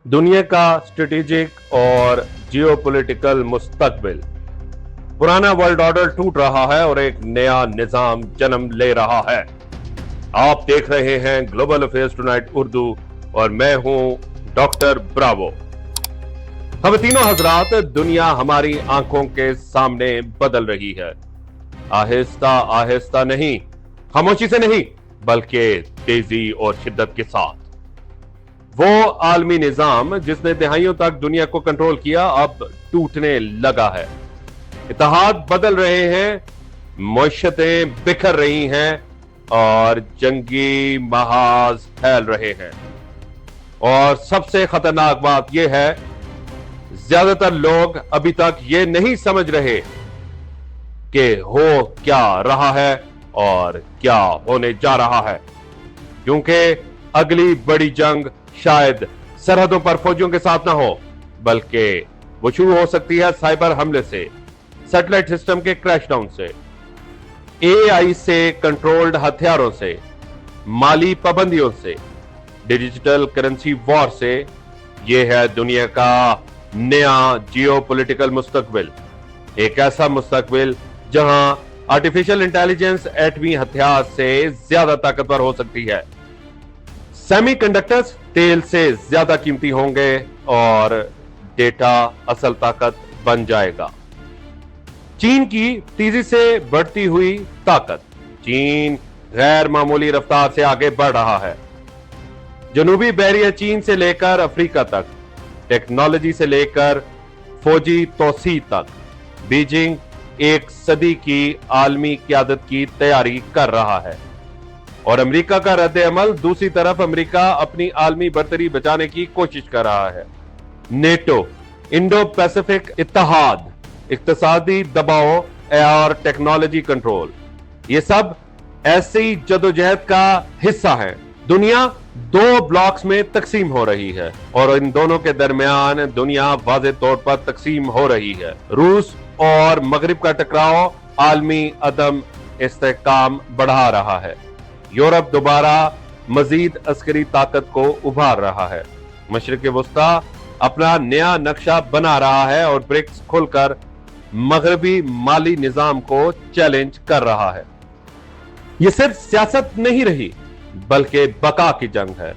दुनिया का स्ट्रेटेजिक और जियोपॉलिटिकल मुस्तकबिल। पुराना वर्ल्ड ऑर्डर टूट रहा है और एक नया निजाम जन्म ले रहा है। आप देख रहे हैं ग्लोबल अफेयर्स टुनाइट उर्दू और मैं हूं डॉक्टर ब्रावो। हम तीनों हजरात, दुनिया हमारी आंखों के सामने बदल रही है। आहिस्ता आहिस्ता नहीं, खामोशी से नहीं, बल्कि तेजी और शिद्दत के साथ। वो आलमी निजाम जिसने दहाइयों तक दुनिया को कंट्रोल किया, अब टूटने लगा है। इत्तेहाद बदल रहे हैं, मईशतें बिखर रही हैं और जंगी महाज फैल रहे हैं। और सबसे खतरनाक बात यह है, ज्यादातर लोग अभी तक ये नहीं समझ रहे कि हो क्या रहा है और क्या होने जा रहा है, क्योंकि अगली बड़ी जंग शायद सरहदों पर फौजियों के साथ ना हो, बल्कि वो शुरू हो सकती है साइबर हमले से, सैटेलाइट सिस्टम के क्रैशडाउन से, एआई से कंट्रोल्ड हथियारों से, माली पाबंदियों से, डिजिटल करेंसी वॉर से। यह है दुनिया का नया जियोपॉलिटिकल मुस्तकबिल। एक ऐसा मुस्तकबिल जहां आर्टिफिशियल इंटेलिजेंस एटमी हथियार से ज्यादा ताकतवर हो सकती है। सेमीकंडक्टर्स तेल से ज्यादा कीमती होंगे और डेटा असल ताकत बन जाएगा। चीन की तेजी से बढ़ती हुई ताकत। चीन गैर मामूली रफ्तार से आगे बढ़ रहा है। जनूबी बैरियर चीन से लेकर अफ्रीका तक, टेक्नोलॉजी से लेकर फौजी तोसी तक, बीजिंग एक सदी की आलमी क़यादत की तैयारी कर रहा है। और अमेरिका का रद्द अमल। दूसरी तरफ अमेरिका अपनी आलमी बरतरी बचाने की कोशिश कर रहा है। नेटो, इंडो पैसिफिक इत्तेहाद, इक्तिसादी दबाव और टेक्नोलॉजी कंट्रोल, ये सब ऐसी जदोजहद का हिस्सा है। दुनिया दो ब्लॉक्स में तकसीम हो रही है और इन दोनों के दरमियान दुनिया वाज़ेह तौर पर तकसीम हो रही है। रूस और मगरिब का टकराव आलमी अदम इस्तेहकाम बढ़ा रहा है। यूरोप दोबारा मजीद अस्करी ताकत को उभार रहा है। मशरिक वस्ता अपना नया नक्शा बना रहा है और ब्रिक्स खुलकर मगरबी माली निजाम को चैलेंज कर रहा है। यह सिर्फ सियासत नहीं रही, बल्कि बका की जंग है।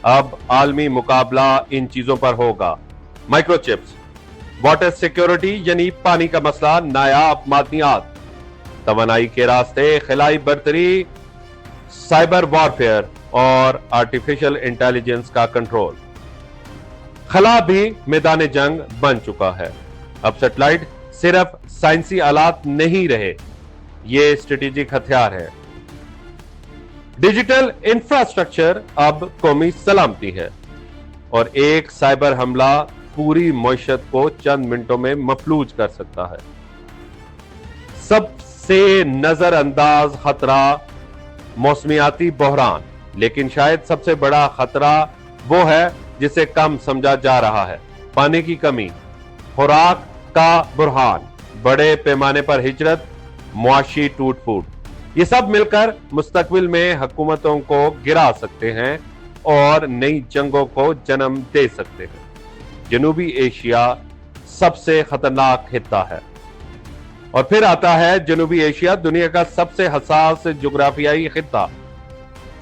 अब आलमी मुकाबला इन चीजों पर होगा। माइक्रोचिप्स, वाटर सिक्योरिटी यानी पानी का मसला, नायाब मादनियात, तवानाई के रास्ते, खिलाई बरतरी, साइबर वॉरफेयर और आर्टिफिशियल इंटेलिजेंस का कंट्रोल। खला भी मैदान जंग बन चुका है। अब सैटेलाइट सिर्फ साइंसी आलात नहीं रहे, ये स्ट्रेटेजिक हथियार है। डिजिटल इंफ्रास्ट्रक्चर अब कौमी सलामती है और एक साइबर हमला पूरी मईशत को चंद मिनटों में मफलूज कर सकता है। सबसे नजरअंदाज खतरा मौसमियाती बहरान, लेकिन शायद सबसे बड़ा खतरा वो है जिसे कम समझा जा रहा है। पानी की कमी, खुराक का बुरहान, बड़े पैमाने पर हिजरत, मुआशी टूट फूट, ये सब मिलकर मुस्तकबिल में हुकूमतों को गिरा सकते हैं और नई जंगों को जन्म दे सकते हैं। जनूबी एशिया सबसे खतरनाक खित्ता है। और फिर आता है जनूबी एशिया, दुनिया का सबसे हसास जुग्राफियाई खित्ता।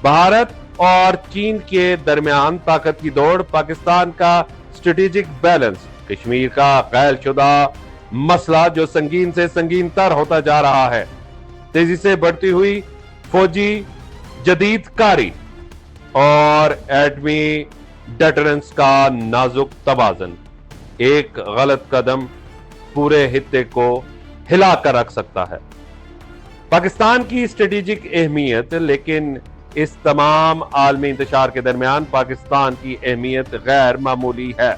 भारत और चीन के दरमियान ताकत की दौड़, पाकिस्तान का स्ट्रेटेजिक बैलेंस, कश्मीर का गैरशुदा मसला जो संगीन से संगीन तर होता जा रहा है, तेजी से बढ़ती हुई फौजी जदीद कारी और एटमी डेटरेंस का नाजुक तवाज़न। एक गलत कदम पूरे हित्ते को हिला कर रख सकता है। पाकिस्तान की स्ट्रेटेजिक अहमियत, लेकिन इस तमाम आलमी इंतशार के दरमियान पाकिस्तान की अहमियत गैर मामूली है।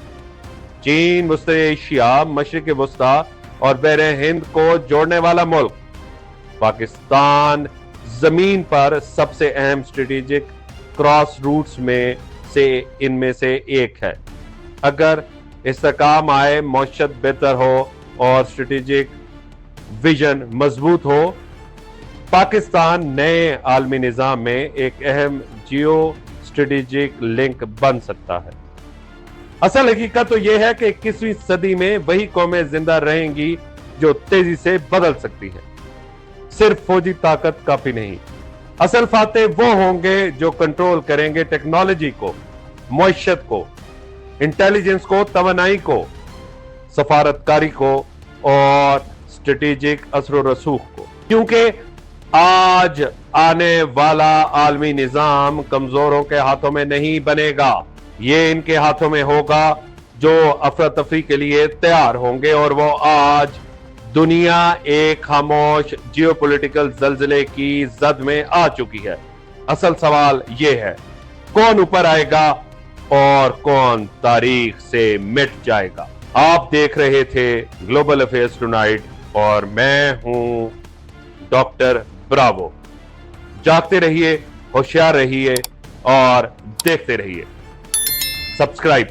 चीन, वस्ती एशिया, मशरिक वस्ता और बहरे हिंद को जोड़ने वाला मुल्क, पाकिस्तान जमीन पर सबसे अहम स्ट्रेटेजिक क्रॉस रूट्स में से इनमें से एक है। अगर इस्तेहकाम आए, मौशत बेहतर हो और स्ट्रेटेजिक विजन मजबूत हो, पाकिस्तान नए आलमी निजाम में एक अहम जियो स्ट्रेटेजिक लिंक बन सकता है। असल हकीकत तो यह है कि 21वीं सदी में वही कौमें जिंदा रहेंगी जो तेजी से बदल सकती हैं। सिर्फ फौजी ताकत काफी नहीं, असल फाते वो होंगे जो कंट्रोल करेंगे टेक्नोलॉजी को, मुआशरत को, इंटेलिजेंस को, तवानाई को, सफारतकारी को और स्ट्रेटेजिक असर रसूख को। क्योंकि आज आने वाला आलमी निजाम कमजोरों के हाथों में नहीं बनेगा, ये इनके हाथों में होगा जो अफरा तफरी के लिए तैयार होंगे। और वो आज दुनिया एक खामोश जियोपॉलिटिकल जल्जले की जद में आ चुकी है। असल सवाल ये है, कौन ऊपर आएगा और कौन तारीख से मिट जाएगा। आप देख रहे थे ग्लोबल अफेयर्स टुनाइट और मैं हूं डॉक्टर ब्रावो। जागते रहिए, होशियार रहिए और देखते रहिए। सब्सक्राइब